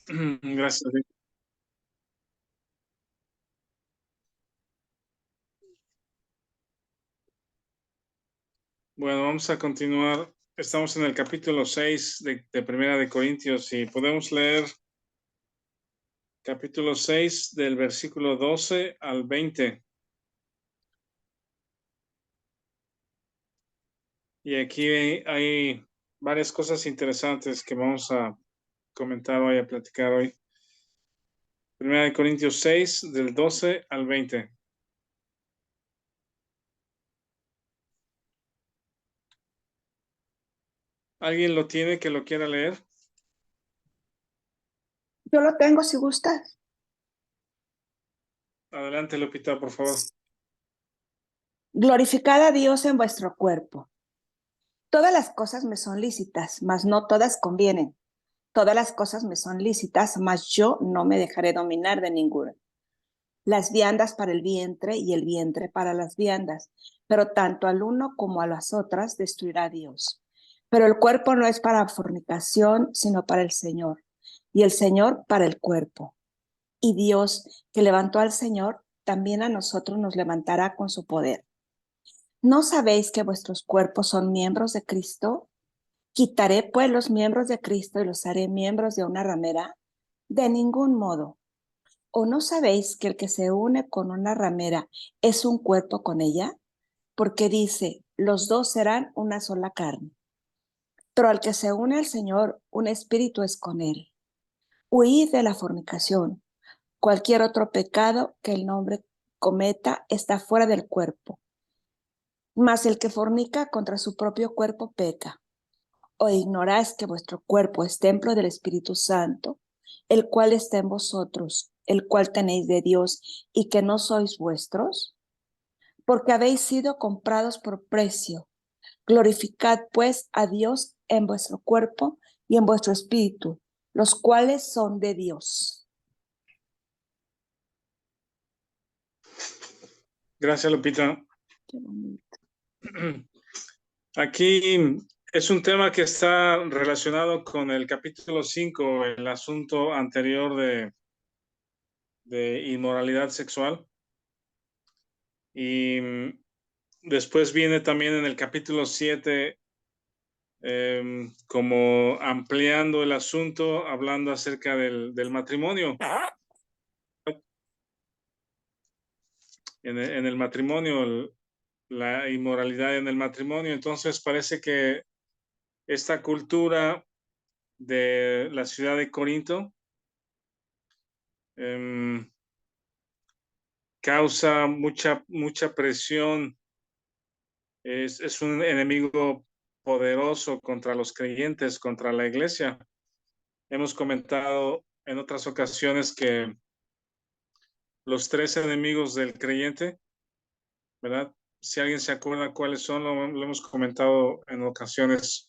Gracias. Bueno, vamos a continuar. Estamos en el capítulo 6 de Primera de Corintios y podemos leer capítulo 6 del versículo 12 al 20. Y aquí hay varias cosas interesantes que vamos a comentar hoy, a platicar hoy. Primera de Corintios 6, del 12 al 20. ¿Alguien lo tiene que lo quiera leer? Yo lo tengo si gustas. Adelante, Lupita, por favor. Glorificad a Dios en vuestro cuerpo. Todas las cosas me son lícitas, mas no todas convienen. Todas las cosas me son lícitas, mas yo no me dejaré dominar de ninguna. Las viandas para el vientre y el vientre para las viandas, pero tanto al uno como a las otras destruirá Dios. Pero el cuerpo no es para fornicación, sino para el Señor, y el Señor para el cuerpo. Y Dios, que levantó al Señor, también a nosotros nos levantará con su poder. ¿No sabéis que vuestros cuerpos son miembros de Cristo? ¿Quitaré pues los miembros de Cristo y los haré miembros de una ramera? De ningún modo. ¿O no sabéis que el que se une con una ramera es un cuerpo con ella? Porque dice, los dos serán una sola carne. Pero al que se une al Señor, un espíritu es con él. Huid de la fornicación. Cualquier otro pecado que el hombre cometa está fuera del cuerpo. Mas el que fornica contra su propio cuerpo peca. ¿O ignoráis que vuestro cuerpo es templo del Espíritu Santo, el cual está en vosotros, el cual tenéis de Dios, y que no sois vuestros? Porque habéis sido comprados por precio. Glorificad pues a Dios en vuestro cuerpo y en vuestro espíritu, los cuales son de Dios. Gracias, Lupita. Qué bonito. Aquí es un tema que está relacionado con el capítulo 5, el asunto anterior de inmoralidad sexual. Y después viene también en el capítulo 7, como ampliando el asunto, hablando acerca del matrimonio. En el matrimonio, la inmoralidad en el matrimonio. Entonces parece que esta cultura de la ciudad de Corinto causa mucha presión. Es un enemigo poderoso contra los creyentes, contra la iglesia. Hemos comentado en otras ocasiones que los tres enemigos del creyente, ¿verdad? Si alguien se acuerda cuáles son, lo hemos comentado en ocasiones.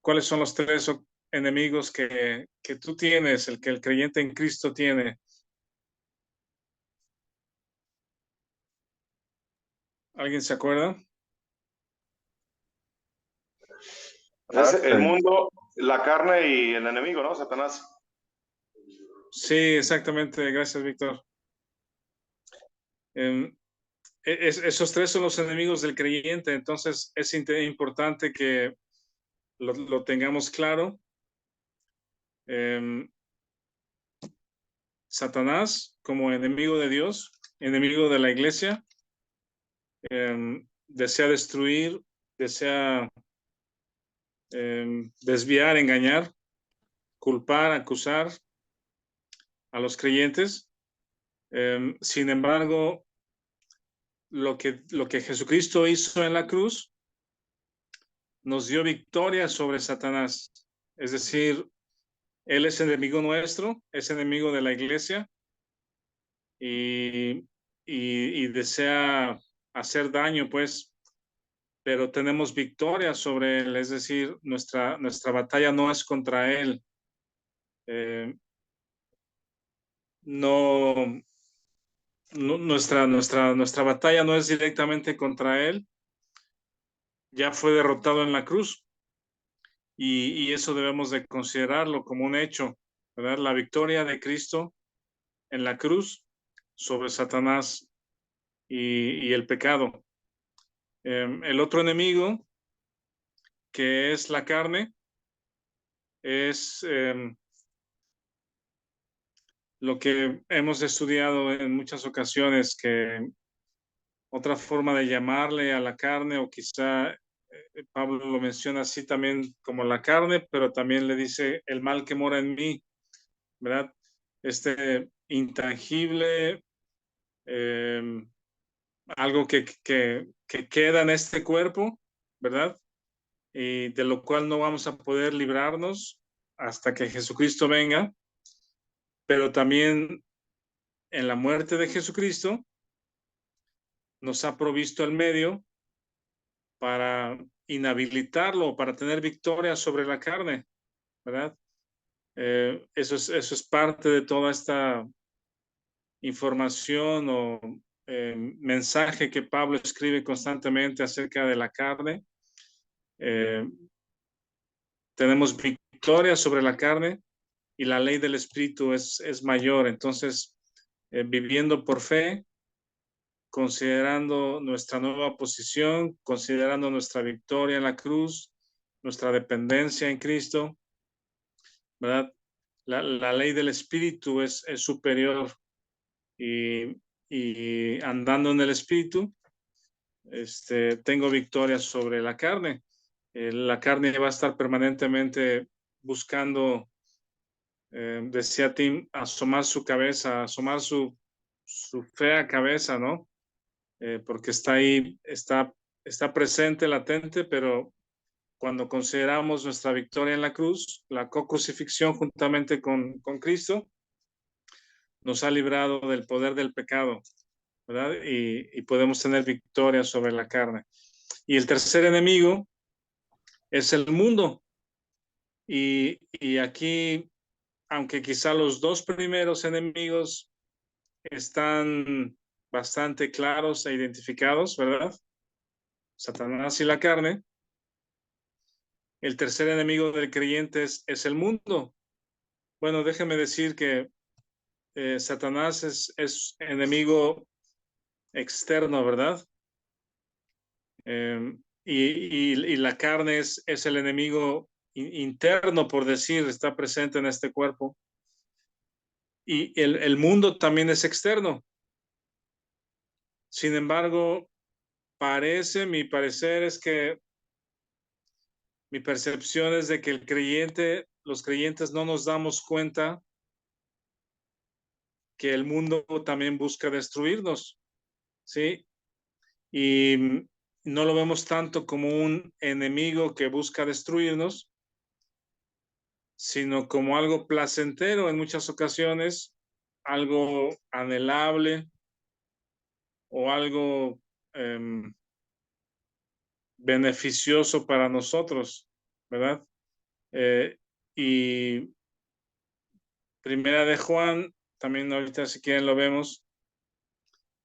¿Cuáles son los tres enemigos que tú tienes, el que el creyente en Cristo tiene? ¿Alguien se acuerda? Es el mundo, la carne y el enemigo, ¿no? Satanás. Sí, exactamente. Gracias, Víctor. Esos tres son los enemigos del creyente, entonces es importante que lo tengamos claro. Satanás como enemigo de Dios, enemigo de la iglesia, desea destruir, desea desviar, engañar, culpar, acusar a los creyentes. Sin embargo, lo que Jesucristo hizo en la cruz nos dio victoria sobre Satanás. Es decir, Él es enemigo nuestro, es enemigo de la iglesia y desea hacer daño, pues, pero tenemos victoria sobre Él. Es decir, nuestra batalla no es contra Él. No, nuestra batalla no es directamente contra Él. Ya fue derrotado en la cruz y eso debemos de considerarlo como un hecho. ¿verdad? La victoria de Cristo en la cruz sobre Satanás y el pecado. El otro enemigo, que es la carne, es lo que hemos estudiado en muchas ocasiones, que otra forma de llamarle a la carne, o quizá Pablo lo menciona así también como la carne, pero también le dice el mal que mora en mí, ¿verdad? Este intangible, algo que queda en este cuerpo, ¿verdad? Y de lo cual no vamos a poder librarnos hasta que Jesucristo venga, pero también en la muerte de Jesucristo nos ha provisto el medio para inhabilitarlo, para tener victoria sobre la carne, ¿verdad? Eso es parte de toda esta información o mensaje que Pablo escribe constantemente acerca de la carne. Tenemos victoria sobre la carne y la ley del Espíritu es mayor. Entonces, viviendo por fe, considerando nuestra nueva posición, considerando nuestra victoria en la cruz, nuestra dependencia en Cristo, ¿verdad? La ley del Espíritu es superior y andando en el Espíritu, tengo victoria sobre la carne. La carne va a estar permanentemente buscando, decía Tim, asomar su cabeza, asomar su fea cabeza, ¿no? Porque está ahí, está presente, latente, pero cuando consideramos nuestra victoria en la cruz, la co-crucifixión juntamente con Cristo, nos ha librado del poder del pecado, ¿verdad? Y podemos tener victoria sobre la carne. Y el tercer enemigo es el mundo. Y aquí, aunque quizá los dos primeros enemigos están bastante claros e identificados, ¿verdad? Satanás y la carne. El tercer enemigo del creyente es el mundo. Bueno, déjeme decir que Satanás es enemigo externo, ¿verdad? Y la carne es el enemigo interno, por decir, está presente en este cuerpo. Y el mundo también es externo. Sin embargo, mi parecer es que mi percepción es de que los creyentes no nos damos cuenta que el mundo también busca destruirnos, ¿sí? Y no lo vemos tanto como un enemigo que busca destruirnos, sino como algo placentero en muchas ocasiones, algo anhelable o algo beneficioso para nosotros, ¿verdad? Y Primera de Juan, también ahorita si quieren lo vemos,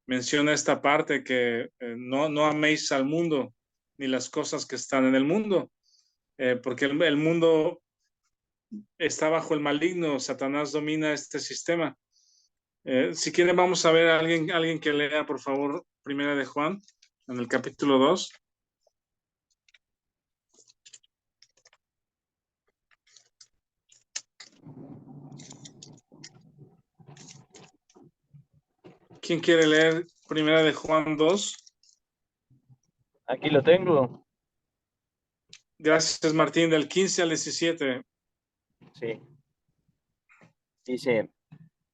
menciona esta parte que no améis al mundo ni las cosas que están en el mundo, porque el mundo está bajo el maligno, Satanás domina este sistema. Si quieren vamos a ver a alguien que lea, por favor, Primera de Juan, en el capítulo 2. ¿Quién quiere leer Primera de Juan 2? Aquí lo tengo. Gracias, Martín, del 15 al 17. Sí. Dice,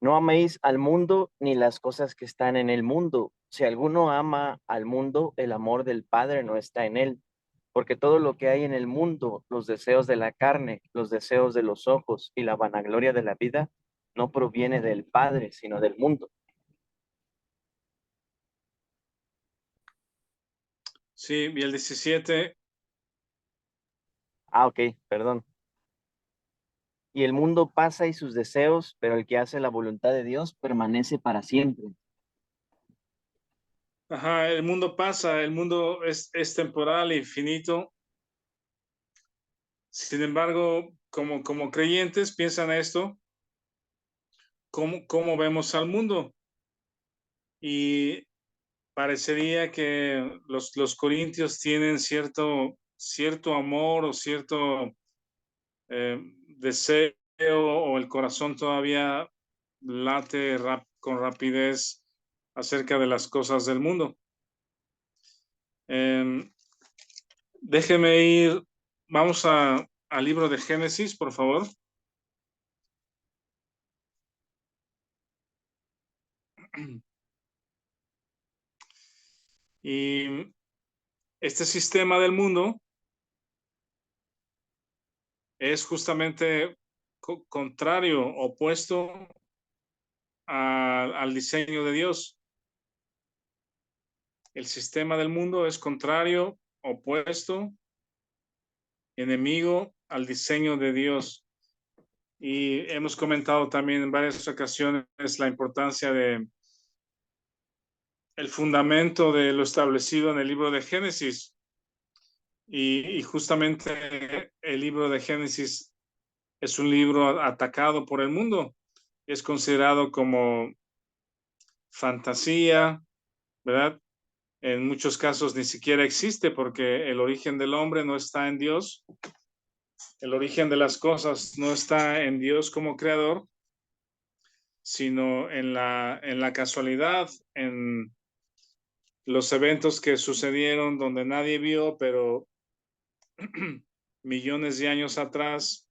no améis al mundo ni las cosas que están en el mundo. Si alguno ama al mundo, el amor del Padre no está en él. Porque todo lo que hay en el mundo, los deseos de la carne, los deseos de los ojos y la vanagloria de la vida, no proviene del Padre, sino del mundo. Sí, y el 17. Ah, ok, perdón. Y el mundo pasa y sus deseos, pero el que hace la voluntad de Dios permanece para siempre. Ajá, el mundo pasa, el mundo es temporal y finito. Sin embargo, como creyentes piensan esto, cómo vemos al mundo. Y parecería que los corintios tienen cierto amor o cierto deseo, o el corazón todavía late con rapidez acerca de las cosas del mundo. Déjeme ir, vamos al libro de Génesis, por favor. Y este sistema del mundo es justamente contrario, opuesto al diseño de Dios. El sistema del mundo es contrario, opuesto, enemigo al diseño de Dios. Y hemos comentado también en varias ocasiones la importancia de el fundamento de lo establecido en el libro de Génesis. Y justamente el libro de Génesis es un libro atacado por el mundo. Es considerado como fantasía, ¿verdad? En muchos casos ni siquiera existe, porque el origen del hombre no está en Dios. El origen de las cosas no está en Dios como creador, sino en la casualidad, en los eventos que sucedieron donde nadie vio, pero millones de años atrás,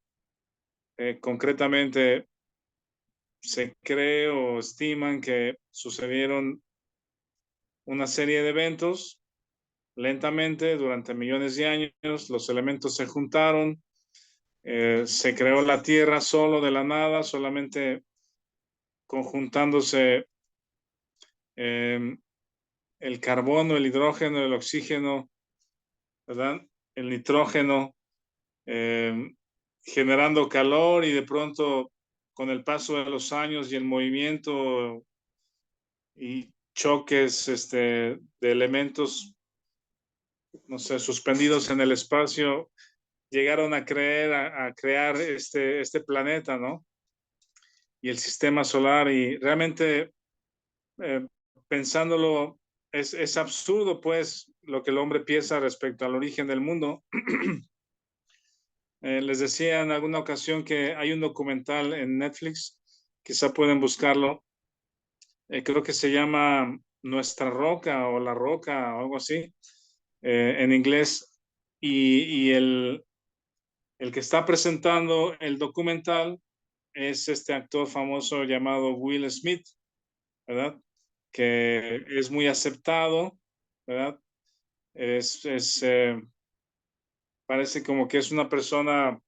concretamente se cree o estiman que sucedieron una serie de eventos lentamente durante millones de años. Los elementos se juntaron, se creó la Tierra solo de la nada, solamente conjuntándose el carbono, el hidrógeno, el oxígeno, ¿verdad? El nitrógeno, generando calor, y de pronto, con el paso de los años y el movimiento y choques de elementos, no sé, suspendidos en el espacio, llegaron a crear este planeta, ¿no? Y el sistema solar. Y realmente, pensándolo, es absurdo, pues, lo que el hombre piensa respecto al origen del mundo. Les decía en alguna ocasión que hay un documental en Netflix, quizá pueden buscarlo, creo que se llama Nuestra Roca o La Roca o algo así, en inglés, y el que está presentando el documental es este actor famoso llamado Will Smith, ¿verdad? Que es muy aceptado, ¿verdad? Parece como que es una persona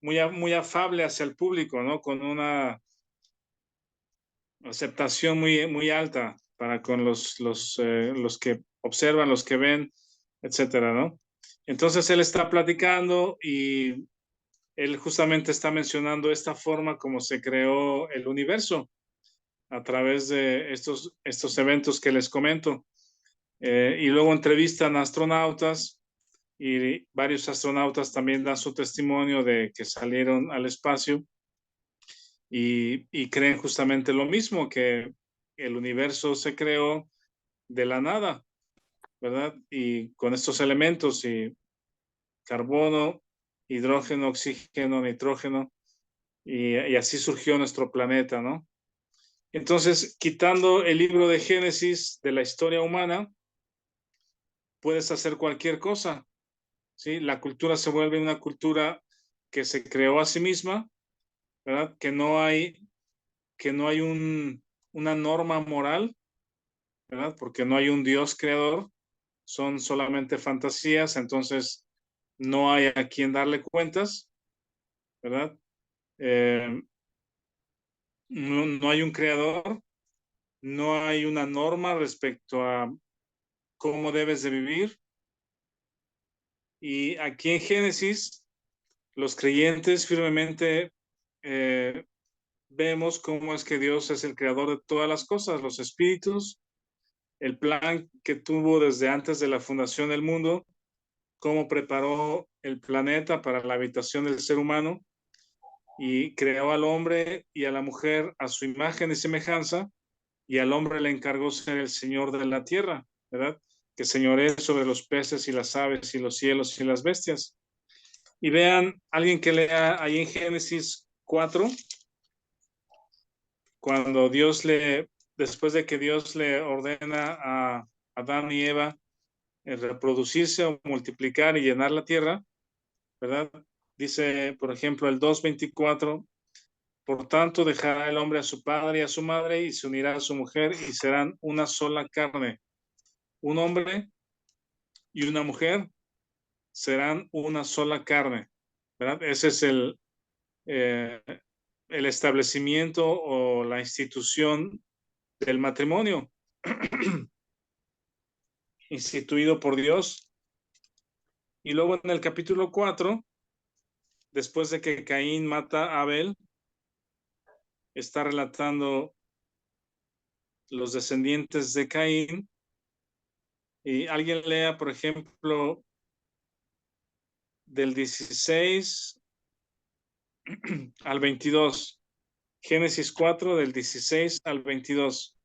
muy afable hacia el público, ¿no? Con una aceptación muy alta para con los que observan, los que ven, etcétera, ¿no? Entonces él está platicando y él justamente está mencionando esta forma como se creó el universo a través de estos eventos que les comento. Y luego entrevistan a astronautas, y varios astronautas también dan su testimonio de que salieron al espacio y creen justamente lo mismo, que el universo se creó de la nada, ¿verdad? Y con estos elementos, y carbono, hidrógeno, oxígeno, nitrógeno, y así surgió nuestro planeta, ¿no? Entonces, quitando el libro de Génesis de la historia humana, puedes hacer cualquier cosa, ¿sí? La cultura se vuelve una cultura que se creó a sí misma, ¿verdad? Que no hay una norma moral, ¿verdad? Porque no hay un Dios creador, son solamente fantasías, entonces no hay a quien darle cuentas, ¿verdad? No hay un creador, no hay una norma respecto a cómo debes de vivir. Y aquí en Génesis, los creyentes firmemente vemos cómo es que Dios es el creador de todas las cosas, los espíritus, el plan que tuvo desde antes de la fundación del mundo, cómo preparó el planeta para la habitación del ser humano, y creó al hombre y a la mujer a su imagen y semejanza, y al hombre le encargó ser el señor de la tierra, ¿verdad? Que señoree sobre los peces y las aves y los cielos y las bestias. Y vean, alguien que lea ahí en Génesis 4, cuando después de que Dios le ordena a Adán y Eva reproducirse o multiplicar y llenar la tierra, ¿verdad? Dice, por ejemplo, el 2:24, por tanto dejará el hombre a su padre y a su madre y se unirá a su mujer y serán una sola carne. Un hombre y una mujer serán una sola carne, ¿verdad? Ese es el establecimiento o la institución del matrimonio instituido por Dios. Y luego en el capítulo 4, después de que Caín mata a Abel, está relatando los descendientes de Caín. Y alguien lea, por ejemplo, del 16 al 22. Génesis 4, del 16 al 22.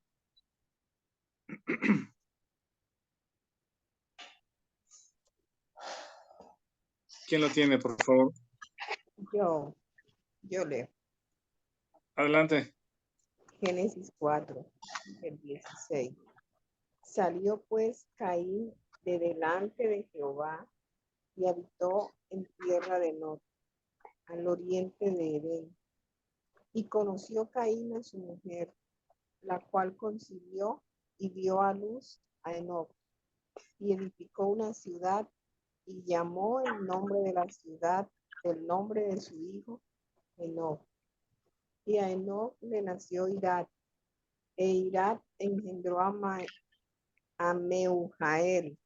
¿Quién lo tiene, por favor? Yo leo. Adelante. Génesis 4, el 16. Salió pues Caín de delante de Jehová y habitó en tierra de Nod, al oriente de Edén. Y conoció Caín a su mujer, la cual concibió y dio a luz a Enoc, y edificó una ciudad y llamó el nombre de la ciudad del nombre de su hijo Enoc. Y a Enoc le nació Irad, e Irad engendró a Meujael.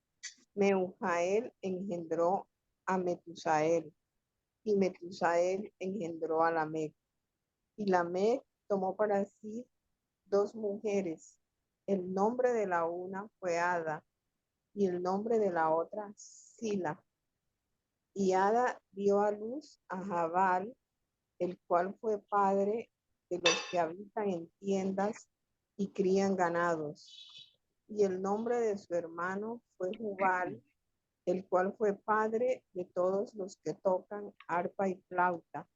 Meujael engendró a Metusael, y Metusael engendró a Lamec. Y Lamec tomó para sí 2 mujeres. El nombre de la una fue Ada, y el nombre de la otra Sila. Y Ada dio a luz a Jabal, el cual fue padre de los que habitan en tiendas y crían ganados. Y el nombre de su hermano fue Jubal, el cual fue padre de todos los que tocan arpa y flauta.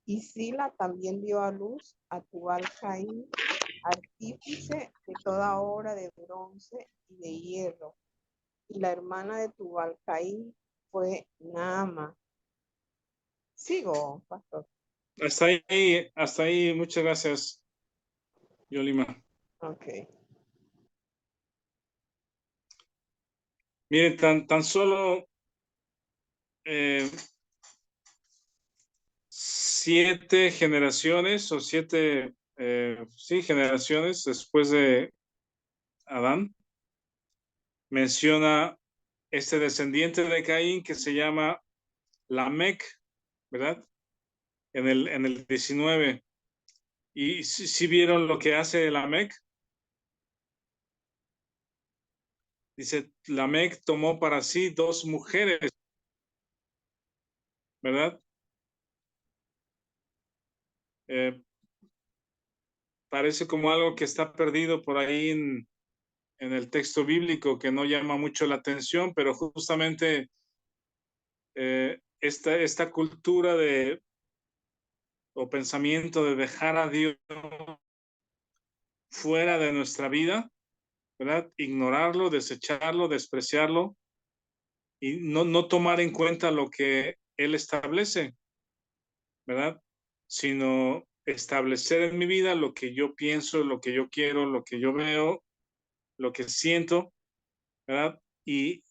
Y Sila también dio a luz a Tubal Caín, artífice de toda obra de bronce y de hierro. Y la hermana de Tubal Caín fue Naama. Sigo, pastor. Hasta ahí, muchas gracias, Yolima. Ok. Miren, tan solo 7 generaciones o 7, sí, generaciones después de Adán, menciona este descendiente de Caín que se llama Lamec, ¿verdad? En el 19. ¿Y si vieron lo que hace Lamec? Dice, Lamec tomó para sí 2 mujeres, ¿verdad? Parece como algo que está perdido por ahí en el texto bíblico, que no llama mucho la atención, pero justamente esta cultura o pensamiento de dejar a Dios fuera de nuestra vida, ¿verdad? Ignorarlo, desecharlo, despreciarlo y no tomar en cuenta lo que Él establece, ¿verdad? Sino establecer en mi vida lo que yo pienso, lo que yo quiero, lo que yo veo, lo que siento, ¿verdad? Y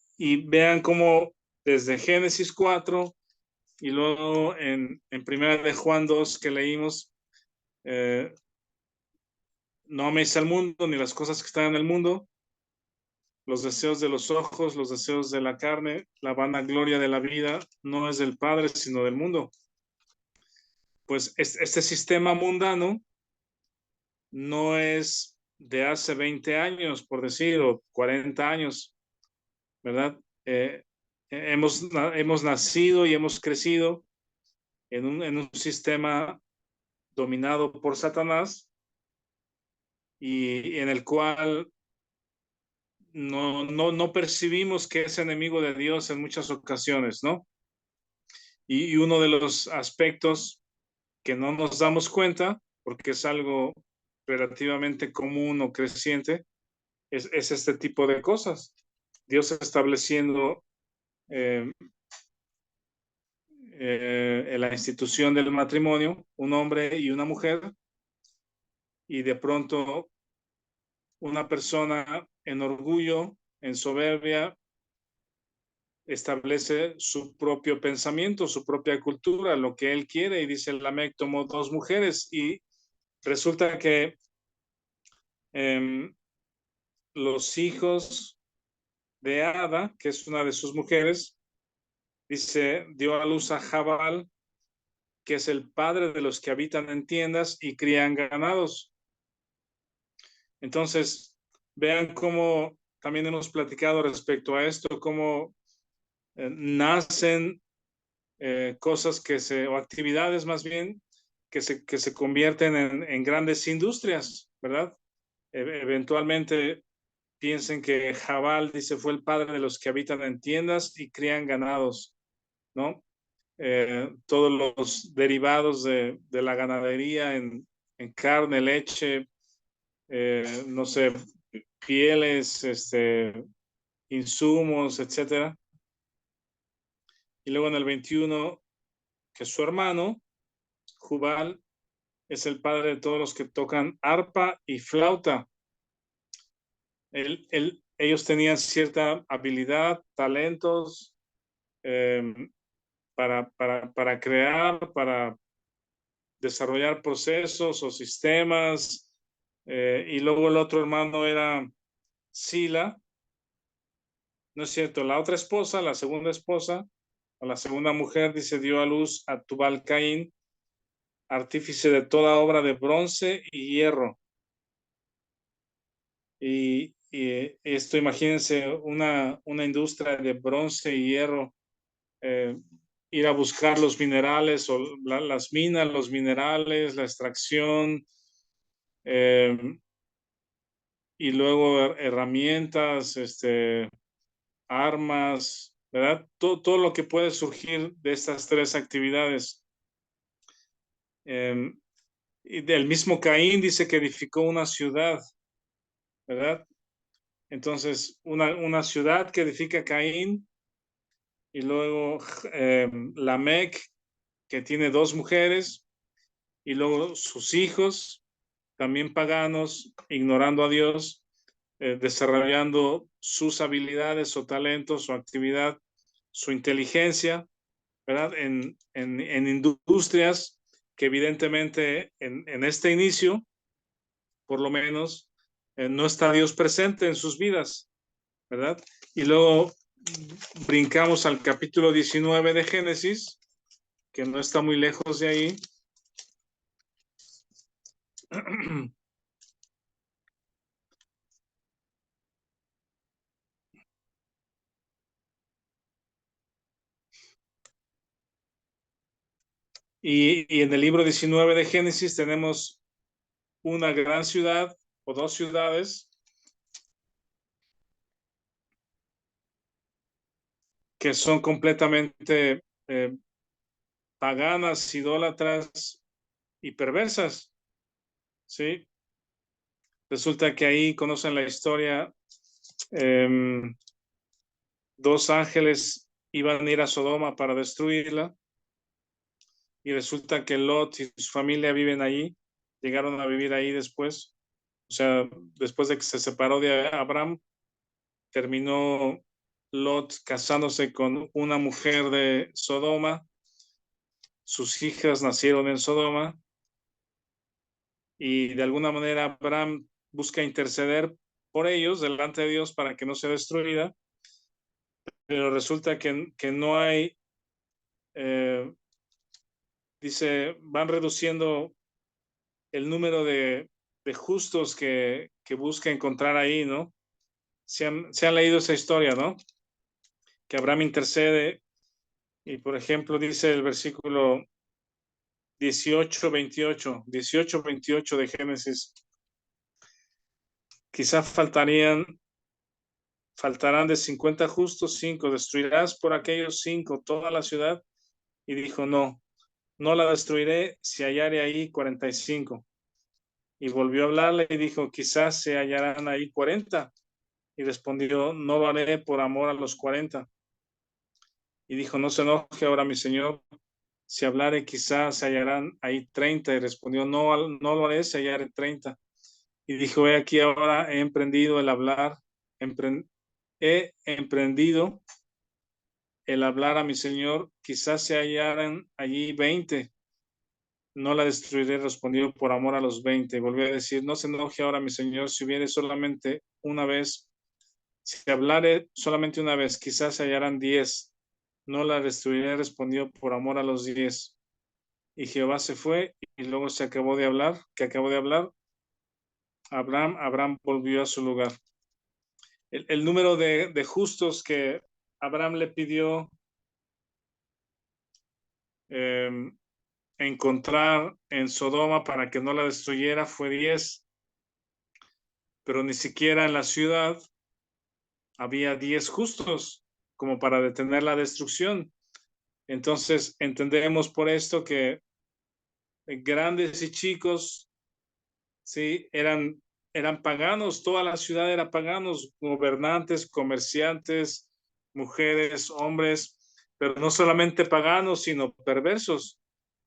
vean cómo desde Génesis 4 y luego en Primera de Juan 2 que leímos, no améis al mundo ni las cosas que están en el mundo, los deseos de los ojos, los deseos de la carne, la vanagloria de la vida, no es del Padre, sino del mundo. Pues este sistema mundano no es de hace 20 años, por decir, o 40 años, ¿verdad? Hemos nacido y hemos crecido en un sistema dominado por Satanás y en el cual no percibimos que es enemigo de Dios en muchas ocasiones, ¿no? Y uno de los aspectos que no nos damos cuenta, porque es algo relativamente común o creciente, es este tipo de cosas. Dios estableciendo la institución del matrimonio, un hombre y una mujer, y de pronto una persona en orgullo, en soberbia, establece su propio pensamiento, su propia cultura, lo que él quiere, y dice, Lamec tomó 2 mujeres, y resulta que los hijos de Ada, que es una de sus mujeres, dice, dio a luz a Jabal, que es el padre de los que habitan en tiendas y crían ganados. Entonces, vean cómo también hemos platicado respecto a esto, cómo nacen cosas o actividades más bien, que se convierten en grandes industrias, ¿verdad? Eventualmente piensen que Jabal, dice, fue el padre de los que habitan en tiendas y crían ganados, ¿no? Todos los derivados de la ganadería en carne, leche, no sé, pieles, insumos, etcétera. Y luego en el 21, que su hermano, Jubal, es el padre de todos los que tocan arpa y flauta. Ellos tenían cierta habilidad, talentos para crear, para desarrollar procesos o sistemas. Y luego el otro hermano era Sila. No es cierto, la otra esposa, la segunda esposa, o la segunda mujer, dice, dio a luz a Tubal Caín, artífice de toda obra de bronce y hierro. Y esto, imagínense, una industria de bronce y hierro, ir a buscar los minerales o las minas, los minerales, la extracción, y luego herramientas, armas, ¿verdad? Todo lo que puede surgir de estas 3 actividades. Y del mismo Caín dice que edificó una ciudad, ¿verdad? Entonces, una ciudad que edifica Caín, y luego Lamec, que tiene 2 mujeres, y luego sus hijos, también paganos, ignorando a Dios, desarrollando sus habilidades o talentos o actividad, su inteligencia, ¿verdad? En industrias que evidentemente en este inicio, por lo menos, no está Dios presente en sus vidas, ¿verdad? Y luego brincamos al capítulo 19 de Génesis, que no está muy lejos de ahí. Y en el libro 19 de Génesis tenemos una gran ciudad o 2 ciudades que son completamente paganas, idólatras y perversas, ¿sí? Resulta que ahí conocen la historia. 2 ángeles iban a ir a Sodoma para destruirla, y resulta que Lot y su familia viven allí, llegaron a vivir ahí después. O sea, después de que se separó de Abraham, terminó Lot casándose con una mujer de Sodoma. Sus hijas nacieron en Sodoma, y de alguna manera Abraham busca interceder por ellos delante de Dios para que no sea destruida, pero resulta que no hay, dice, van reduciendo el número de justos que busca encontrar ahí, ¿no? Se han leído esa historia, ¿no? Que Abraham intercede, y por ejemplo dice el versículo 18:28 de Génesis. Quizá faltarán de 50 justos 5. ¿Destruirás por aquellos 5 toda la ciudad? Y dijo, no la destruiré si hallare ahí 45. Y volvió a hablarle y dijo, quizás se hallarán ahí 40. Y respondió, no lo haré por amor a los 40. Y dijo, no se enoje ahora mi señor, si hablare quizás se hallarán ahí 30. Y respondió, no lo haré si hallare 30. Y dijo, he aquí ahora he emprendido el hablar, he emprendido el hablar a mi señor, quizás se hallaran allí 20. No la destruiré, respondió, por amor a los 20. Volvió a decir, no se enoje ahora mi señor, si hubiere solamente una vez, si hablare solamente una vez, quizás se hallarán 10. No la destruiré, respondió, por amor a los 10. Y Jehová se fue, y luego acabó de hablar, Abraham volvió a su lugar. El número de justos que Abraham le pidió encontrar en Sodoma para que no la destruyera fue 10, pero ni siquiera en la ciudad había 10 justos como para detener la destrucción. Entonces entendemos por esto que grandes y chicos, sí, eran paganos, toda la ciudad era paganos, gobernantes, comerciantes, mujeres, hombres, pero no solamente paganos, sino perversos.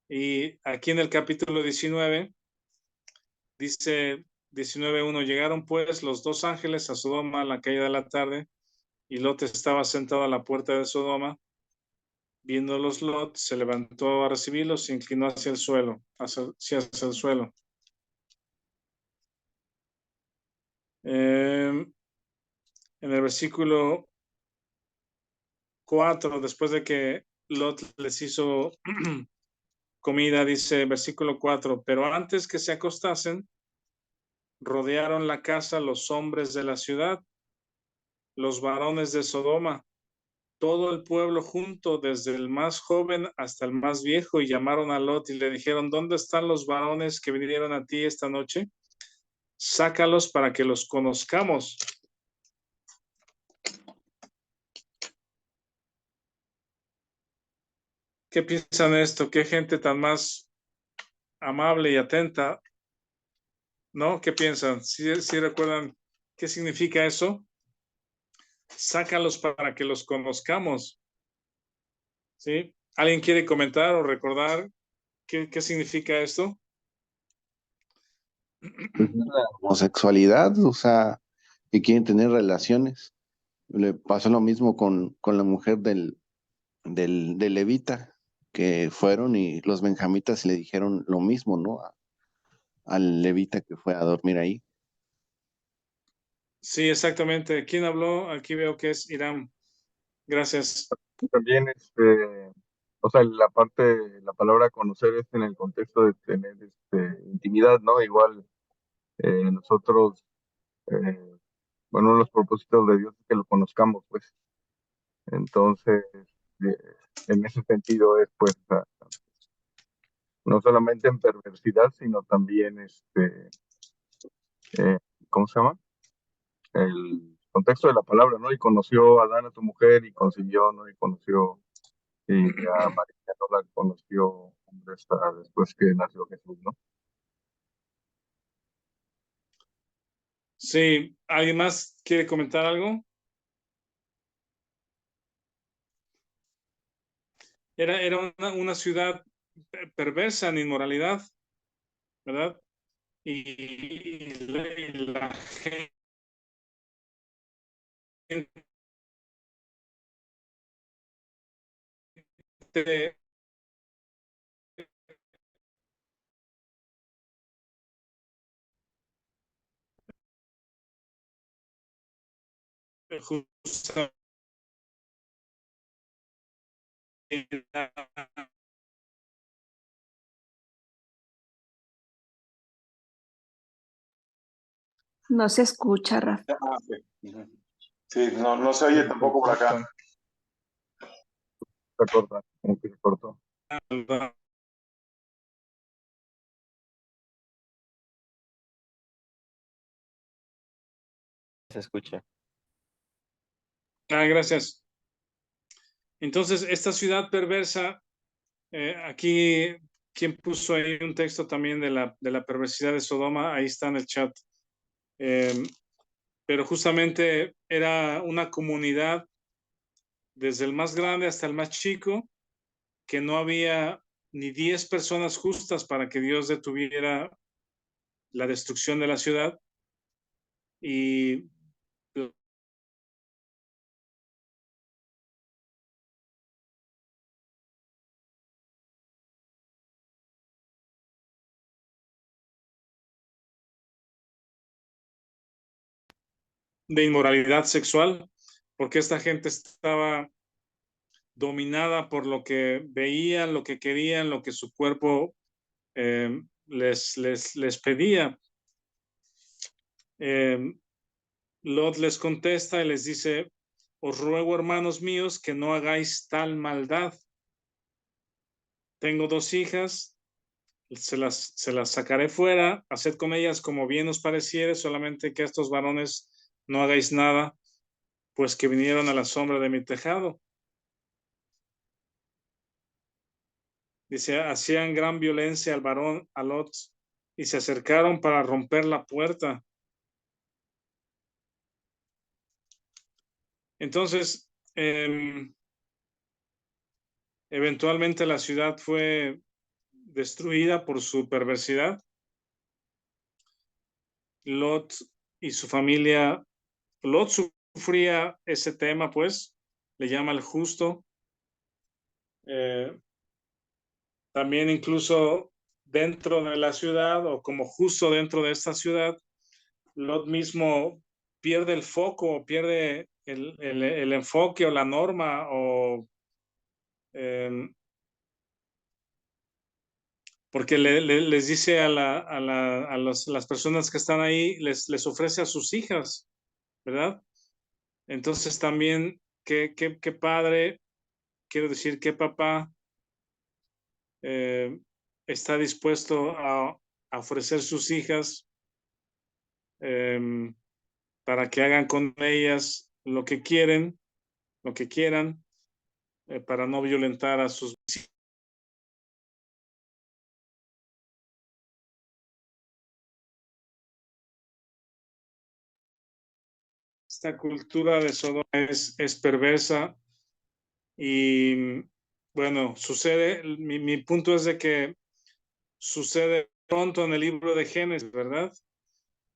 Y aquí en el capítulo 19 dice 19:1, llegaron pues los 2 ángeles a Sodoma a la caída de la tarde, y Lot estaba sentado a la puerta de Sodoma. Viéndolos Lot, se levantó a recibirlos, se inclinó hacia el suelo, hacia el suelo. En el versículo 4, después de que Lot les hizo comida, dice versículo 4, pero antes que se acostasen, rodearon la casa los hombres de la ciudad, los varones de Sodoma, todo el pueblo junto, desde el más joven hasta el más viejo, y llamaron a Lot y le dijeron, ¿dónde están los varones que vinieron a ti esta noche? Sácalos para que los conozcamos. ¿Qué piensan de esto? ¿Qué gente tan más amable y atenta? ¿No? ¿Qué piensan? ¿Sí recuerdan qué significa eso? Sácalos para que los conozcamos. ¿Sí? ¿Alguien quiere comentar o recordar qué significa esto? Pues es la homosexualidad, o sea, que quieren tener relaciones. Le pasó lo mismo con la mujer del levita, que fueron y los benjamitas le dijeron lo mismo, ¿no? Al levita que fue a dormir ahí. Sí, exactamente. ¿Quién habló? Aquí veo que es Irán. Gracias. También, o sea, la palabra conocer es en el contexto de tener intimidad, ¿no? Igual nosotros, bueno, uno de los propósitos de Dios es que lo conozcamos, pues. Entonces, eh, en ese sentido es, pues, no solamente en perversidad, sino también, ¿cómo se llama? El contexto de la palabra, ¿no? Y conoció a Adán, a tu mujer, y concibió, ¿no? Y conoció, y a María no la conoció hasta después que nació Jesús, ¿no? Sí, ¿alguien más quiere comentar algo? Era una ciudad perversa en inmoralidad, ¿verdad? Y la gente justamente No se escucha, Rafa. Sí, no se oye tampoco por acá. Se corta, como que se cortó. Se escucha. Gracias. Entonces, esta ciudad perversa, aquí, quien puso ahí un texto también de la perversidad de Sodoma, ahí está en el chat. Pero justamente era una comunidad, desde el más grande hasta el más chico, que no había ni 10 personas justas para que Dios detuviera la destrucción de la ciudad. Y de inmoralidad sexual, porque esta gente estaba dominada por lo que veían, lo que querían, lo que su cuerpo les pedía. Lot les contesta y les dice: os ruego, hermanos míos, que no hagáis tal maldad. Tengo 2 hijas, se las sacaré fuera, haced con ellas como bien os pareciere, solamente que a estos varones no hagáis nada, pues que vinieron a la sombra de mi tejado. Dice, hacían gran violencia al varón, a Lot, y se acercaron para romper la puerta. Entonces, eventualmente la ciudad fue destruida por su perversidad. Lot y su familia, Lot sufría ese tema, pues, le llama el justo. También incluso dentro de la ciudad, o como justo dentro de esta ciudad, Lot mismo pierde el foco, pierde el enfoque o la norma, o porque les dice a las personas que están ahí, les ofrece a sus hijas, ¿verdad? Entonces también, qué padre, quiero decir, qué papá está dispuesto a ofrecer sus hijas para que hagan con ellas lo que quieren, lo que quieran, para no violentar a sus hijos. Esta cultura de Sodoma es perversa y, bueno, sucede, mi punto es de que sucede pronto en el libro de Génesis, ¿verdad?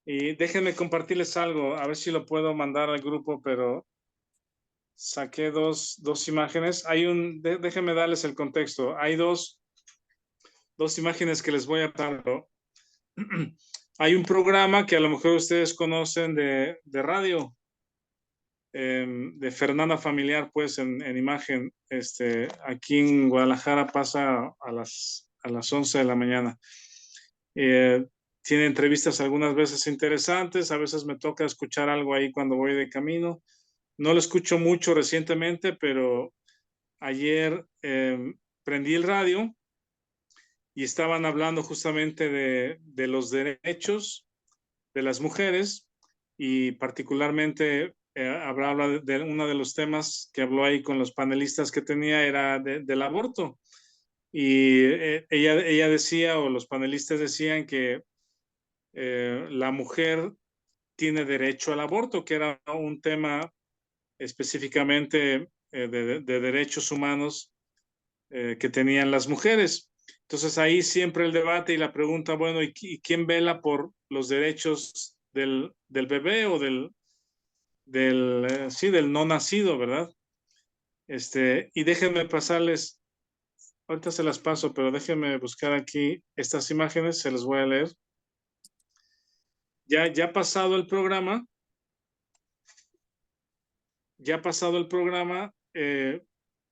Y déjenme compartirles algo, a ver si lo puedo mandar al grupo, pero saqué dos imágenes. Déjenme darles el contexto. Hay dos imágenes que les voy a dar. Hay un programa que a lo mejor ustedes conocen de radio, de Fernanda Familiar, pues en imagen. Aquí en Guadalajara pasa a las 11 de la mañana. Tiene entrevistas algunas veces interesantes, a veces me toca escuchar algo ahí cuando voy de camino. No lo escucho mucho recientemente, pero ayer prendí el radio y estaban hablando justamente de los derechos de las mujeres, y particularmente hablaba de uno de los temas que habló ahí con los panelistas que tenía, era del aborto. Y ella decía, o los panelistas decían, que la mujer tiene derecho al aborto, que era un tema específicamente de derechos humanos que tenían las mujeres. Entonces ahí siempre el debate y la pregunta, bueno, ¿y quién vela por los derechos del bebé o del no nacido, ¿verdad? Y déjenme pasarles, ahorita se las paso, pero déjenme buscar aquí estas imágenes, se las voy a leer. Ya pasado el programa,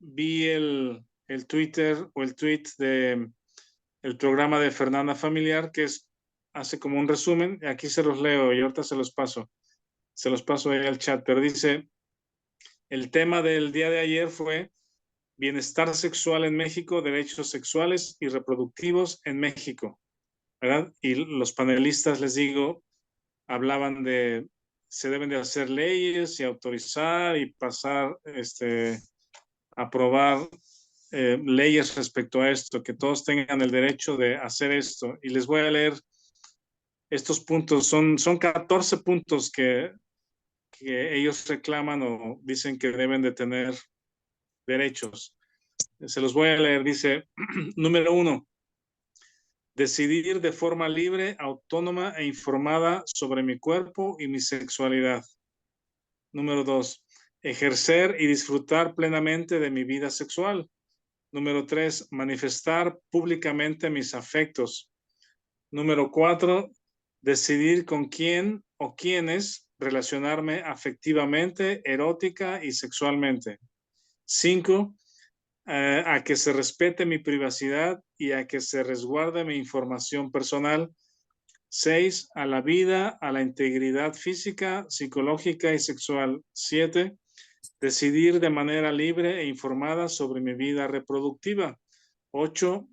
vi el Twitter o el tweet de el programa de Fernanda Familiar, que hace como un resumen. Aquí se los leo y ahorita se los paso ahí al chat, pero dice, el tema del día de ayer fue bienestar sexual en México, derechos sexuales y reproductivos en México, ¿verdad? Y los panelistas, les digo, hablaban de se deben de hacer leyes y autorizar y pasar, aprobar leyes respecto a esto, que todos tengan el derecho de hacer esto. Y les voy a leer estos puntos. Son 14 puntos que ellos reclaman o dicen que deben de tener derechos. Se los voy a leer. Dice, número 1, decidir de forma libre, autónoma e informada sobre mi cuerpo y mi sexualidad. Número 2, ejercer y disfrutar plenamente de mi vida sexual. Número 3, manifestar públicamente mis afectos. Número 4, decidir con quién o quiénes relacionarme afectivamente, erótica y sexualmente. 5, a que se respete mi privacidad y a que se resguarde mi información personal. 6, a la vida, a la integridad física, psicológica y sexual. 7, decidir de manera libre e informada sobre mi vida reproductiva. 8,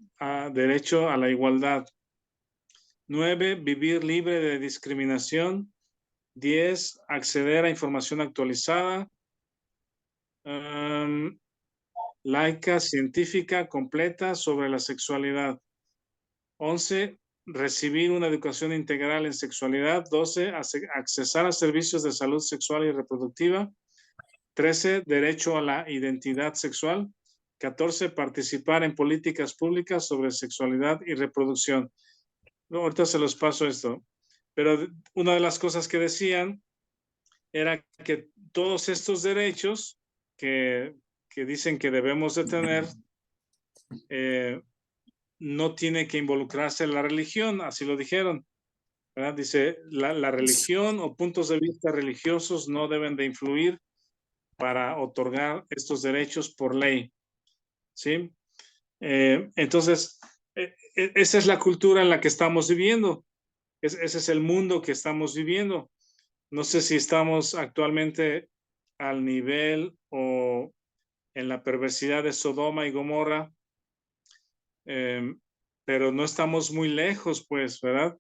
derecho a la igualdad. 9, vivir libre de discriminación. 10, acceder a información actualizada, laica, científica, completa sobre la sexualidad. 11, recibir una educación integral en sexualidad. 12, accesar a servicios de salud sexual y reproductiva. 13, derecho a la identidad sexual. 14, participar en políticas públicas sobre sexualidad y reproducción. No, ahorita se los paso esto. Pero una de las cosas que decían era que todos estos derechos que dicen que debemos de tener, no tiene que involucrarse la religión, así lo dijeron, ¿verdad? Dice, la religión o puntos de vista religiosos no deben de influir para otorgar estos derechos por ley, ¿sí? Entonces, esa es la cultura en la que estamos viviendo, ese es el mundo que estamos viviendo. No sé si estamos actualmente al nivel o en la perversidad de Sodoma y Gomorra, pero no estamos muy lejos, pues, ¿verdad?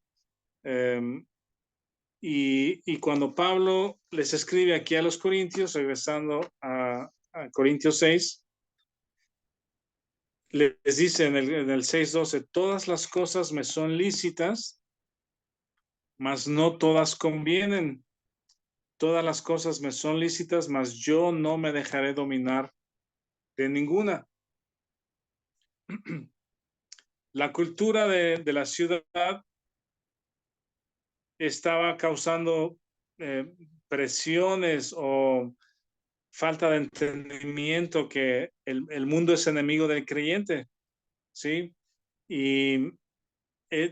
Y cuando Pablo les escribe aquí a los Corintios, regresando a Corintios 6, les dice en el 6:12, todas las cosas me son lícitas, mas no todas convienen. Todas las cosas me son lícitas, mas yo no me dejaré dominar de ninguna. La cultura de la ciudad estaba causando presiones o falta de entendimiento que el mundo es enemigo del creyente, ¿sí? Y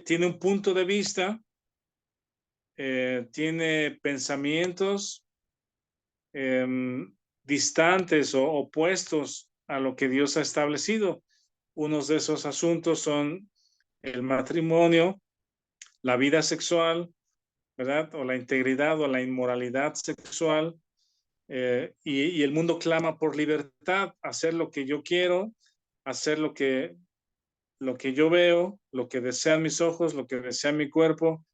tiene un punto de vista, tiene pensamientos distantes o opuestos a lo que Dios ha establecido. Unos de esos asuntos son el matrimonio, la vida sexual, ¿verdad? O la integridad o la inmoralidad sexual. Y el mundo clama por libertad, hacer lo que yo quiero, hacer lo que yo veo, lo que desean mis ojos, lo que desea mi cuerpo,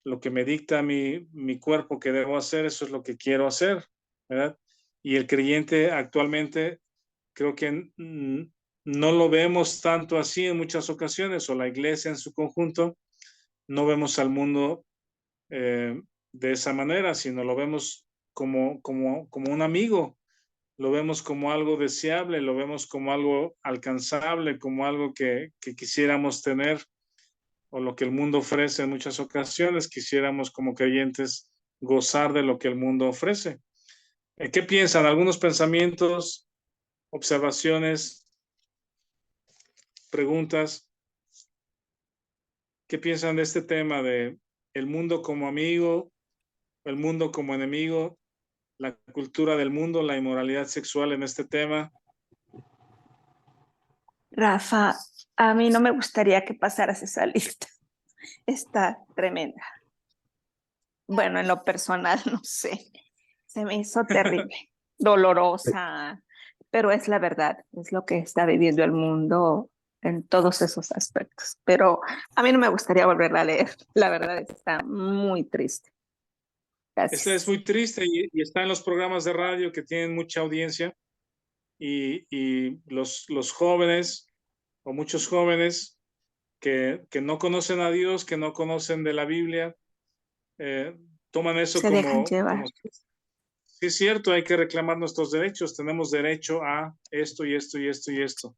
lo que me dicta mi cuerpo que debo hacer, eso es lo que quiero hacer, ¿verdad? Y el creyente actualmente creo que no lo vemos tanto así en muchas ocasiones, o la iglesia en su conjunto, no vemos al mundo de esa manera, sino lo vemos como un amigo, lo vemos como algo deseable, lo vemos como algo alcanzable, como algo que quisiéramos tener, o lo que el mundo ofrece en muchas ocasiones, quisiéramos como creyentes gozar de lo que el mundo ofrece. ¿Qué piensan? ¿Algunos pensamientos, observaciones, preguntas? ¿Qué piensan de este tema de el mundo como amigo, el mundo como enemigo, la cultura del mundo, la inmoralidad sexual en este tema? Rafa, a mí no me gustaría que pasaras esa lista. Está tremenda. Bueno, en lo personal, no sé. Se me hizo terrible, dolorosa, pero es la verdad, es lo que está viviendo el mundo en todos esos aspectos. Pero a mí no me gustaría volverla a leer. La verdad está muy triste. Esta es muy triste y está en los programas de radio que tienen mucha audiencia y los jóvenes o muchos jóvenes que no conocen a Dios, que no conocen de la Biblia, toman eso Se dejan como llevar. sí es cierto, hay que reclamar nuestros derechos, tenemos derecho a esto y esto y esto y esto.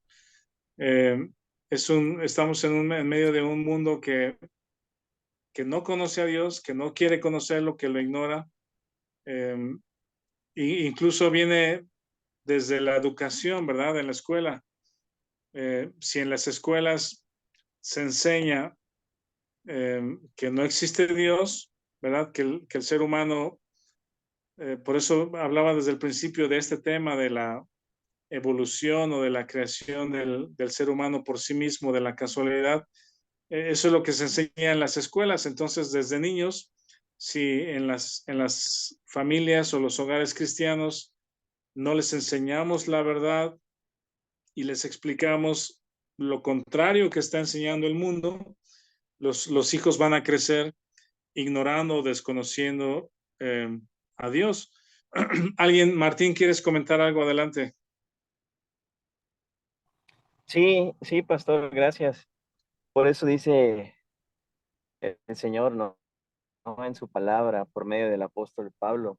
Estamos en medio de un mundo que no conoce a Dios, que no quiere conocerlo, que lo ignora. E incluso viene desde la educación, ¿verdad? En la escuela. Si en las escuelas se enseña que no existe Dios, ¿verdad? Que el ser humano, por eso hablaba desde el principio de este tema de la evolución o de la creación del ser humano por sí mismo, de la casualidad. Eso es lo que se enseña en las escuelas. Entonces, desde niños, si en las familias o los hogares cristianos no les enseñamos la verdad y les explicamos lo contrario que está enseñando el mundo, los hijos van a crecer ignorando o desconociendo a Dios. Alguien, Martín, ¿quieres comentar algo? Adelante. Sí, sí, pastor, gracias. Por eso dice el Señor, ¿no? En su palabra, por medio del apóstol Pablo,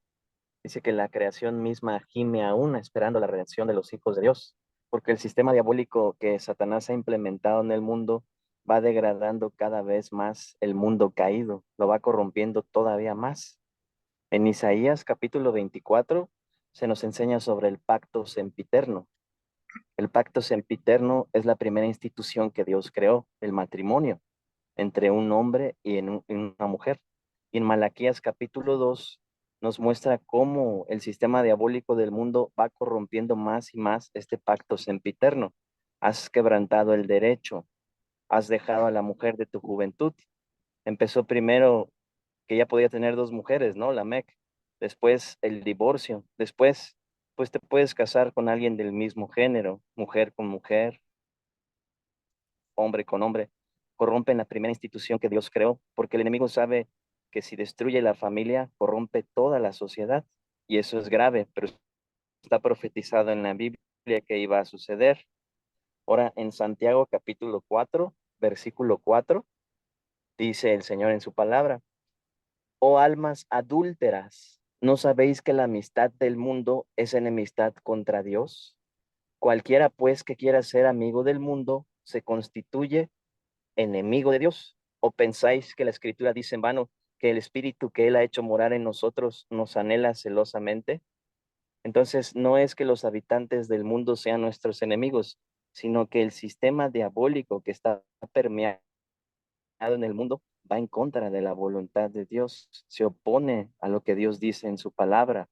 dice que la creación misma gime aún esperando la redención de los hijos de Dios, porque el sistema diabólico que Satanás ha implementado en el mundo va degradando cada vez más el mundo caído, lo va corrompiendo todavía más. En Isaías capítulo 24 se nos enseña sobre el pacto sempiterno. El pacto sempiterno es la primera institución que Dios creó, el matrimonio entre un hombre y en una mujer. Y en Malaquías capítulo 2 nos muestra cómo el sistema diabólico del mundo va corrompiendo más y más este pacto sempiterno. Has quebrantado el derecho, has dejado a la mujer de tu juventud. Empezó primero que ella podía tener dos mujeres, ¿no? La Mec. Después el divorcio. Después, pues te puedes casar con alguien del mismo género, mujer con mujer, hombre con hombre. Corrompen la primera institución que Dios creó, porque el enemigo sabe que si destruye la familia, corrompe toda la sociedad. Y eso es grave, pero está profetizado en la Biblia que iba a suceder. Ahora, en Santiago capítulo 4, versículo 4, dice el Señor en su palabra: oh almas adúlteras, ¿no sabéis que la amistad del mundo es enemistad contra Dios? Cualquiera pues que quiera ser amigo del mundo se constituye enemigo de Dios. ¿O pensáis que la Escritura dice en vano que el Espíritu que Él ha hecho morar en nosotros nos anhela celosamente? Entonces, no es que los habitantes del mundo sean nuestros enemigos, sino que el sistema diabólico que está permeado en el mundo va en contra de la voluntad de Dios, se opone a lo que Dios dice en su palabra.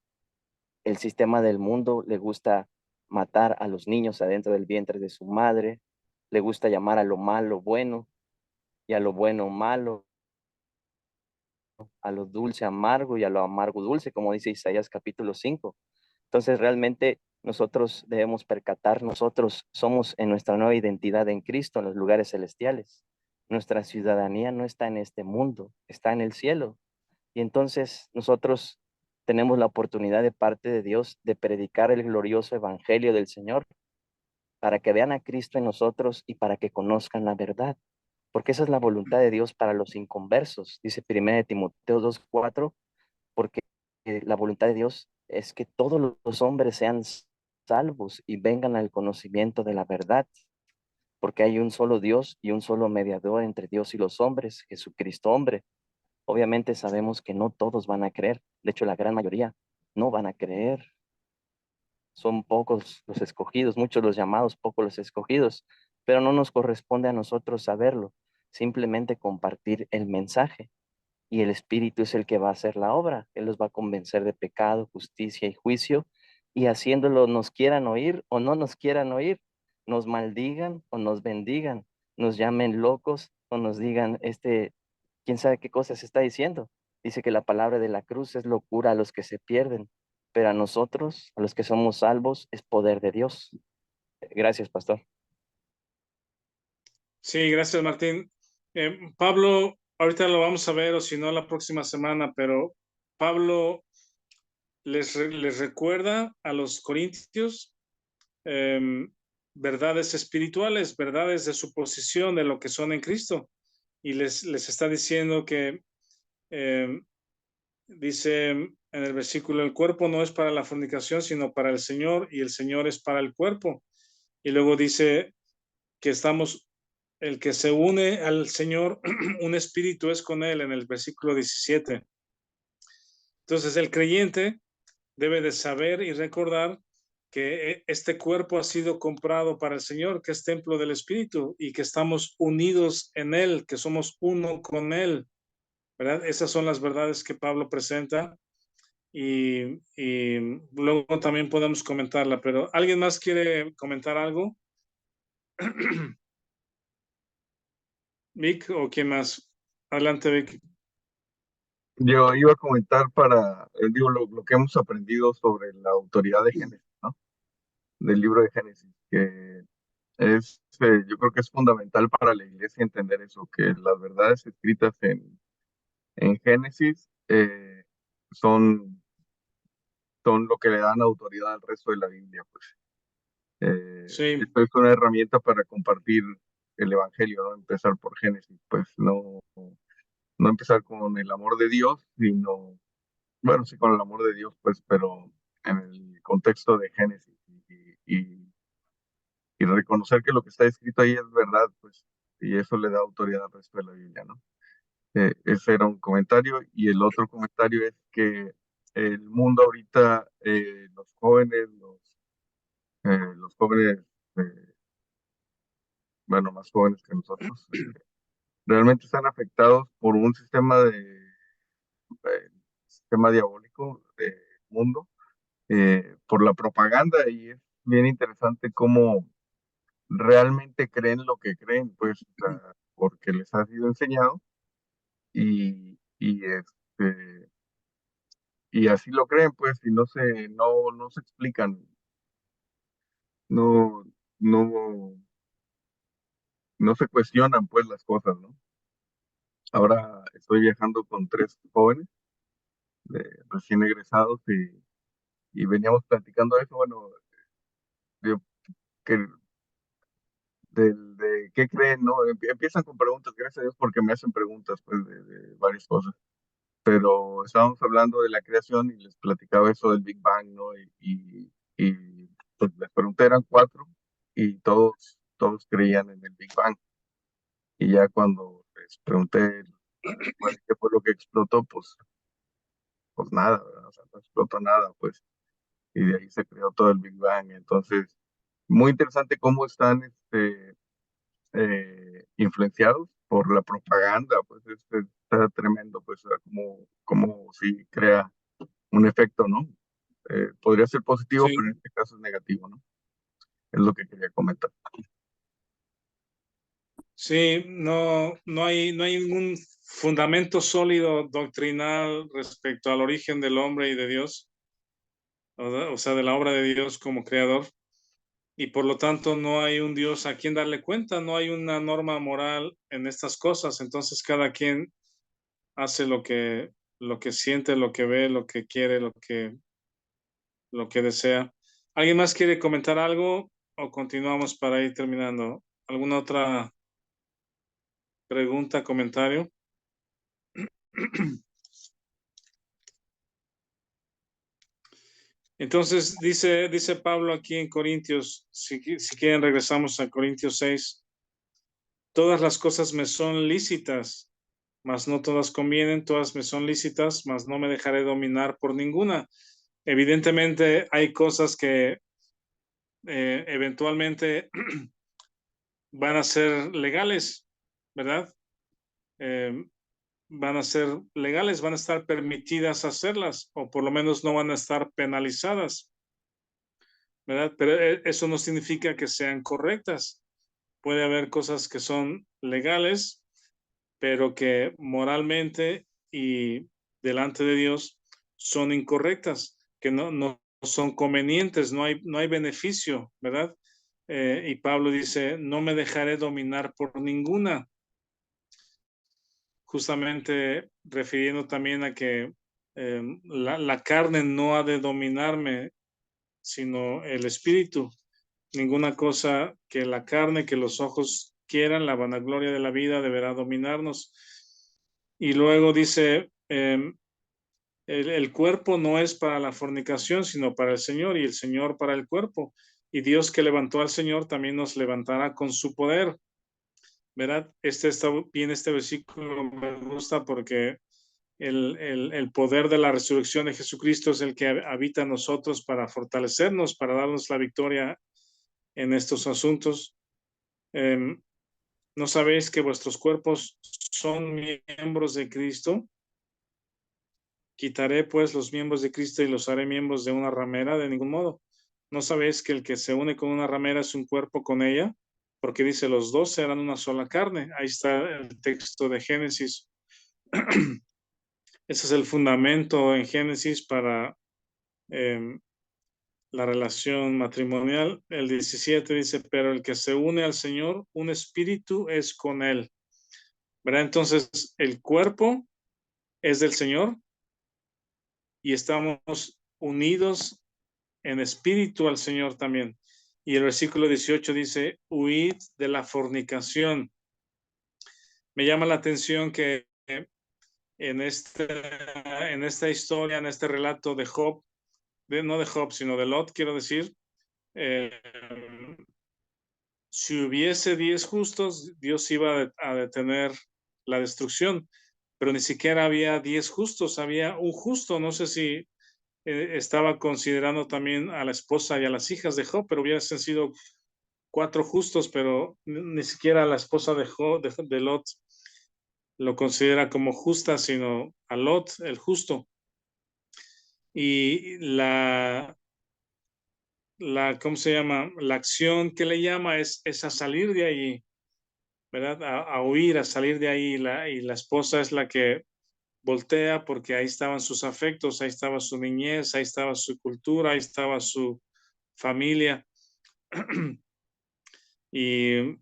El sistema del mundo le gusta matar a los niños adentro del vientre de su madre, le gusta llamar a lo malo bueno y a lo bueno malo, a lo dulce amargo y a lo amargo dulce, como dice Isaías capítulo 5. Entonces realmente nosotros debemos percatar, nosotros somos en nuestra nueva identidad en Cristo, en los lugares celestiales. Nuestra ciudadanía no está en este mundo, está en el cielo. Y entonces nosotros tenemos la oportunidad de parte de Dios de predicar el glorioso evangelio del Señor para que vean a Cristo en nosotros y para que conozcan la verdad. Porque esa es la voluntad de Dios para los inconversos, dice 1 Timoteo 2:4, porque la voluntad de Dios es que todos los hombres sean salvos y vengan al conocimiento de la verdad, porque hay un solo Dios y un solo mediador entre Dios y los hombres, Jesucristo hombre. Obviamente sabemos que no todos van a creer, de hecho la gran mayoría no van a creer. Son pocos los escogidos, muchos los llamados, pocos los escogidos, pero no nos corresponde a nosotros saberlo, simplemente compartir el mensaje. Y el Espíritu es el que va a hacer la obra. Él los va a convencer de pecado, justicia y juicio, y haciéndolo nos quieran oír o no nos quieran oír, nos maldigan o nos bendigan, nos llamen locos o nos digan, quién sabe qué cosas está diciendo. Dice que la palabra de la cruz es locura a los que se pierden, pero a nosotros, a los que somos salvos, es poder de Dios. Gracias, pastor. Sí, gracias, Martín. Pablo, ahorita lo vamos a ver, o si no, la próxima semana, pero Pablo les recuerda a los corintios verdades espirituales, verdades de su posición, de lo que son en Cristo. Y les está diciendo que, dice en el versículo, el cuerpo no es para la fornicación, sino para el Señor, y el Señor es para el cuerpo. Y luego dice que estamos, el que se une al Señor, un espíritu es con él, en el versículo 17. Entonces el creyente debe de saber y recordar que este cuerpo ha sido comprado para el Señor, que es templo del Espíritu, y que estamos unidos en Él, que somos uno con Él, ¿verdad? Esas son las verdades que Pablo presenta, y luego también podemos comentarla, pero ¿alguien más quiere comentar algo? Vic, ¿o quién más? Adelante, Vic. Yo iba a comentar digo, lo que hemos aprendido sobre la autoridad de Génesis, ¿no? Del libro de Génesis, que yo creo que es fundamental para la iglesia entender eso, que las verdades escritas en Génesis son, son lo que le dan autoridad al resto de la Biblia, pues. Sí, Esto es una herramienta para compartir el Evangelio, ¿no? Empezar por Génesis, pues no empezar con el amor de Dios, sino, bueno, sí con el amor de Dios, pues, pero en el contexto de Génesis y reconocer que lo que está escrito ahí es verdad, pues, y eso le da autoridad al resto de la Biblia, ¿no? Ese era un comentario, y el otro comentario es que el mundo ahorita, los jóvenes, eh, bueno, más jóvenes que nosotros, realmente están afectados por un sistema diabólico del mundo, por la propaganda, y es bien interesante cómo realmente creen lo que creen, pues, o sea, porque les ha sido enseñado y y así lo creen, pues, y no se explican, no, no, no se cuestionan, pues, las cosas, ¿no? Ahora estoy viajando con 3 jóvenes recién egresados y veníamos platicando eso, bueno, yo, que de qué creen, ¿no? Empiezan con preguntas, gracias a Dios, porque me hacen preguntas, pues, de varias cosas. Pero estábamos hablando de la creación y les platicaba eso del Big Bang, ¿no? Pues les pregunté, eran 4 y todos creían en el Big Bang. Y ya cuando les pregunté, bueno, ¿qué fue lo que explotó? Pues nada, ¿verdad? O sea, no explotó nada, pues. Y de ahí se creó todo el Big Bang. Entonces, muy interesante cómo están influenciados por la propaganda, pues está tremendo, pues, o sea, como si crea un efecto, ¿no? Podría ser positivo, sí. pero en este caso es negativo, ¿no? Es lo que quería comentar. Sí, no hay ningún fundamento sólido doctrinal respecto al origen del hombre y de Dios, o sea, de la obra de Dios como creador, y por lo tanto no hay un Dios a quien darle cuenta, no hay una norma moral en estas cosas, entonces cada quien hace lo que siente, lo que ve, lo que quiere, lo que desea. ¿Alguien más quiere comentar algo o continuamos para ir terminando? ¿Alguna otra pregunta, comentario? Entonces dice Pablo aquí en Corintios, si quieren regresamos a Corintios 6, todas las cosas me son lícitas, mas no todas convienen, todas me son lícitas, mas no me dejaré dominar por ninguna. Evidentemente hay cosas que eventualmente van a ser legales, ¿verdad? Eh, van a ser legales, van a estar permitidas hacerlas, o por lo menos no van a estar penalizadas, ¿verdad? Pero eso no significa que sean correctas. Puede haber cosas que son legales, pero que moralmente y delante de Dios son incorrectas, que no son convenientes, no hay beneficio, ¿verdad? Y Pablo dice, no me dejaré dominar por ninguna, justamente refiriendo también a que la carne no ha de dominarme, sino el espíritu. Ninguna cosa que la carne, que los ojos quieran, la vanagloria de la vida deberá dominarnos. Y luego dice, el cuerpo no es para la fornicación, sino para el Señor, y el Señor para el cuerpo. Y Dios que levantó al Señor también nos levantará con su poder. ¿Verdad? Está bien, este versículo me gusta porque el poder de la resurrección de Jesucristo es el que habita en nosotros para fortalecernos, para darnos la victoria en estos asuntos. ¿No sabéis que vuestros cuerpos son miembros de Cristo? Quitaré pues los miembros de Cristo y los haré miembros de una ramera, de ningún modo. ¿No sabéis que el que se une con una ramera es un cuerpo con ella? Porque dice, los dos serán una sola carne. Ahí está el texto de Génesis. Ese es el fundamento en Génesis para la relación matrimonial. El 17 dice, pero el que se une al Señor, un espíritu es con él. ¿Verdad? Entonces, el cuerpo es del Señor y estamos unidos en espíritu al Señor también. Y el versículo 18 dice, huid de la fornicación. Me llama la atención que en esta historia, en este relato de Job, no de Job, sino de Lot, quiero decir, si hubiese 10 justos, Dios iba a detener la destrucción, pero ni siquiera había 10 justos, había un justo. No sé si estaba considerando también a la esposa y a las hijas de Job, pero hubiesen sido 4 justos, pero ni siquiera la esposa de Job, de Lot, lo considera como justa, sino a Lot, el justo. Y ¿cómo se llama? La acción que le llama es a salir de allí, ¿verdad? A huir, a salir de ahí. Y la esposa es la que voltea porque ahí estaban sus afectos, ahí estaba su niñez, ahí estaba su cultura, ahí estaba su familia. Y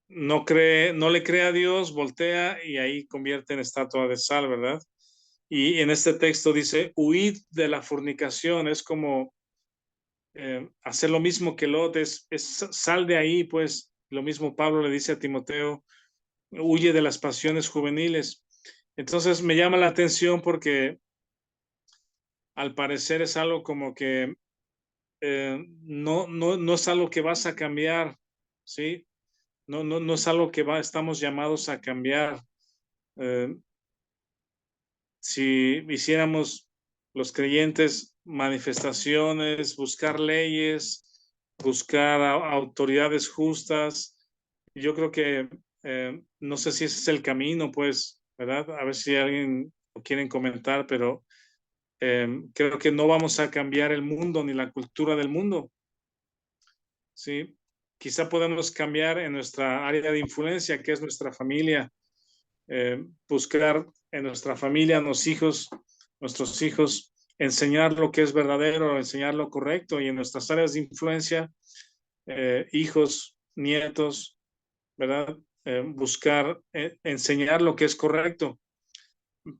no le cree a Dios, voltea y ahí convierte en estatua de sal, ¿verdad? Y en este texto dice, huid de la fornicación, es como hacer lo mismo que Lot, es sal de ahí, pues lo mismo Pablo le dice a Timoteo, huye de las pasiones juveniles. Entonces me llama la atención porque al parecer es algo como que no es algo que vas a cambiar, ¿sí? No es algo que estamos llamados a cambiar. Si hiciéramos los creyentes manifestaciones, buscar leyes, buscar autoridades justas, yo creo que no sé si ese es el camino, pues, ¿verdad? A ver si alguien lo quieren comentar, pero creo que no vamos a cambiar el mundo ni la cultura del mundo. Sí, quizá podemos cambiar en nuestra área de influencia, que es nuestra familia, buscar en nuestra familia, nuestros hijos, enseñar lo que es verdadero, enseñar lo correcto, y en nuestras áreas de influencia, hijos, nietos, ¿verdad? Buscar enseñar lo que es correcto,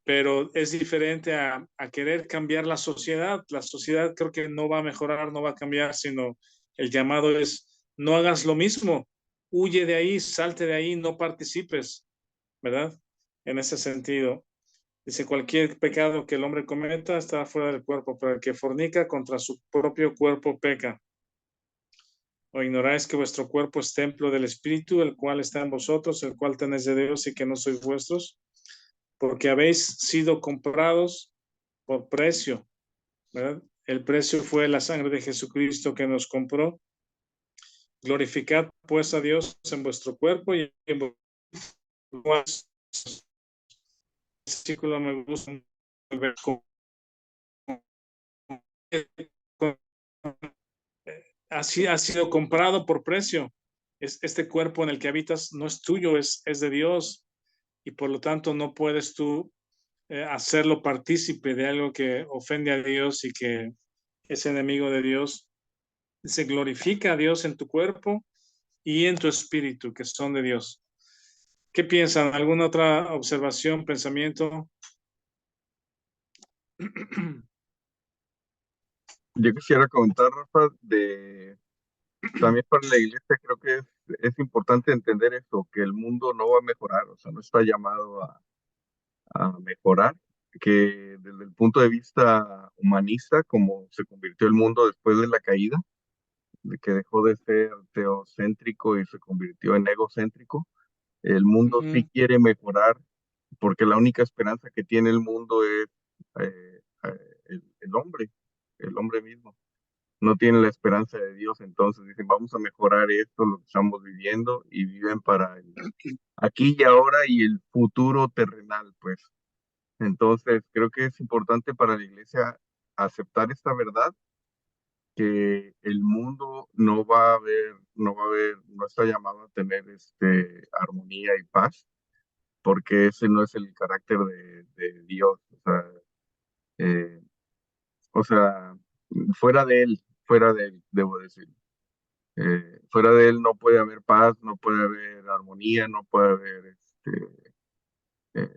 pero es diferente a querer cambiar la sociedad. La sociedad creo que no va a mejorar, no va a cambiar, sino el llamado es no hagas lo mismo, huye de ahí, salte de ahí, no participes, ¿verdad? En ese sentido. Dice, cualquier pecado que el hombre cometa está fuera del cuerpo, pero el que fornica contra su propio cuerpo peca. ¿O ignoráis que vuestro cuerpo es templo del Espíritu, el cual está en vosotros, el cual tenéis de Dios y que no sois vuestros? Porque habéis sido comprados por precio, ¿verdad? El precio fue la sangre de Jesucristo que nos compró. Glorificad pues a Dios en vuestro cuerpo y en vuestro versículo me gusta. Así ha sido comprado por precio. Este cuerpo en el que habitas no es tuyo, es de Dios, y por lo tanto no puedes tú hacerlo partícipe de algo que ofende a Dios y que es enemigo de Dios. Se glorifica a Dios en tu cuerpo y en tu espíritu, que son de Dios. ¿Qué piensan? ¿Alguna otra observación, pensamiento? Yo quisiera comentar, Rafa, también para la iglesia creo que es importante entender eso, que el mundo no va a mejorar, o sea, no está llamado a mejorar, que desde el punto de vista humanista, como se convirtió el mundo después de la caída, de que dejó de ser teocéntrico y se convirtió en egocéntrico, el mundo sí quiere mejorar, porque la única esperanza que tiene el mundo es el hombre mismo. No tiene la esperanza de Dios, entonces dicen, vamos a mejorar esto, lo que estamos viviendo, y viven para aquí y ahora y el futuro terrenal, pues. Entonces, creo que es importante para la iglesia aceptar esta verdad, que el mundo no está llamado a tener armonía y paz, porque ese no es el carácter de Dios. Eh, o sea, fuera de él, debo decir. Fuera de él no puede haber paz, no puede haber armonía, no puede haber eh,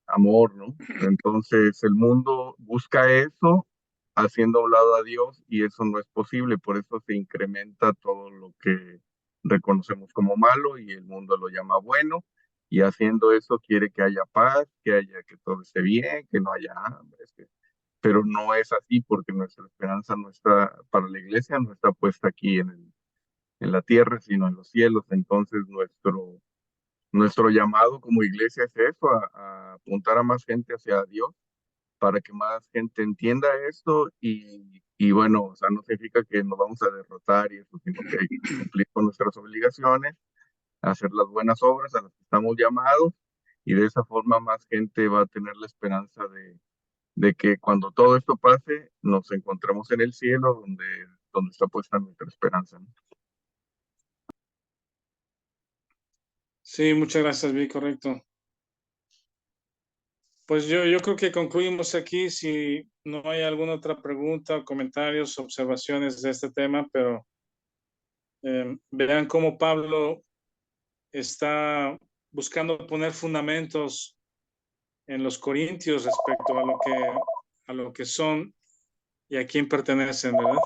amor, ¿no? Entonces el mundo busca eso haciendo a un lado a Dios y eso no es posible, por eso se incrementa todo lo que reconocemos como malo y el mundo lo llama bueno y haciendo eso quiere que haya paz, que todo esté bien, que no haya hambre, pero no es así porque nuestra esperanza no está para la iglesia, no está puesta aquí en la tierra, sino en los cielos. Entonces nuestro llamado como iglesia es eso, a apuntar a más gente hacia Dios para que más gente entienda esto y bueno, o sea, no significa que nos vamos a derrotar y eso, sino que hay que cumplir con nuestras obligaciones, hacer las buenas obras a las que estamos llamados y de esa forma más gente va a tener la esperanza de que cuando todo esto pase nos encontremos en el cielo donde está puesta nuestra esperanza, ¿no? Sí, muchas gracias, Vi, correcto. Pues yo creo que concluimos aquí. Si no hay alguna otra pregunta, comentarios, observaciones de este tema, pero vean cómo Pablo está buscando poner fundamentos en los corintios respecto a lo que son y a quién pertenecen, ¿verdad?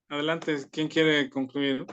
Adelante, ¿quién quiere concluir?